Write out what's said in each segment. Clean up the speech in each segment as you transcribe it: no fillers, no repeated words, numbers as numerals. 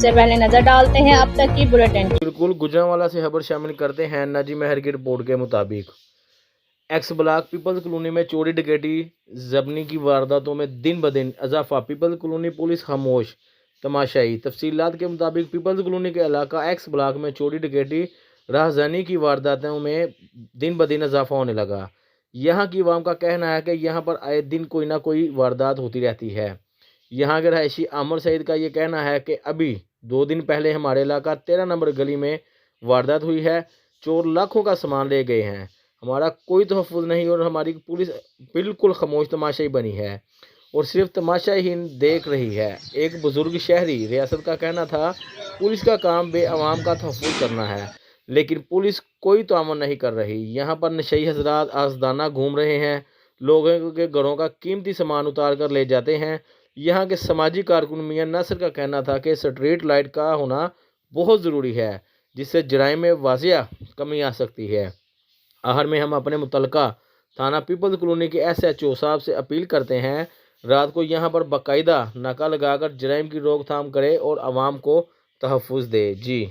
सबसे पहले नजर डालते हैं अब तक की बुलेटिन। बिल्कुल गुजरांवाला से खबर शामिल करते हैं। नाजी महर की रिपोर्ट के मुताबिक एक्स ब्लॉक पीपल्स कॉलोनी में चोरी डकैती जबनी की वारदातों में दिन ब दिन इजाफा। पीपल्स कॉलोनी पुलिस खामोश तमाशाई। तफसीलात के मुताबिक पीपल्स कॉलोनी के इलाका एक्स ब्लॉक में चोरी डकैती राहजानी की वारदातों में दिन ब दिन इजाफा होने लगा। यहाँ की आवाम का कहना है कि यहाँ पर आए दिन कोई ना कोई वारदात होती रहती है। यहाँ के रहायशी आमर सईद का ये कहना है कि अभी 2 दिन पहले हमारे इलाका 13 नंबर गली में वारदात हुई है। चोर लाखों का सामान ले गए हैं। हमारा कोई तहफ़्फ़ुज़ नहीं और हमारी पुलिस बिल्कुल खामोश तमाशाई बनी है और सिर्फ तमाशा ही देख रही है। एक बुज़ुर्ग शहरी रियासत का कहना था, पुलिस का काम बेअवाम का तहफ़्फ़ुज़ करना है, लेकिन पुलिस कोई ताअम्मुन नहीं कर रही। यहाँ पर नशई हज़रात आज़दाना घूम रहे हैं, लोगों के घरों का कीमती सामान उतार कर ले जाते हैं। यहाँ के समाजी कारकुन मियां नासिर का कहना था कि स्ट्रीट लाइट का होना बहुत ज़रूरी है, जिससे जराइम में वाज़िया कमी आ सकती है। आखिर में हम अपने मुतलका थाना पीपल्स कॉलोनी के SHO साहब से अपील करते हैं, रात को यहाँ पर बाकायदा नाका लगाकर जराइम की रोकथाम करे और आवाम को तहफ़्फ़ुज़ दे। जी।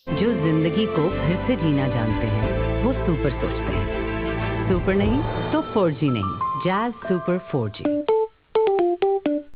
जो जिंदगी को फिर से जीना जानते हैं वो सुपर सोचते हैं। सुपर नहीं तो 4G नहीं, जैज़ सुपर 4G।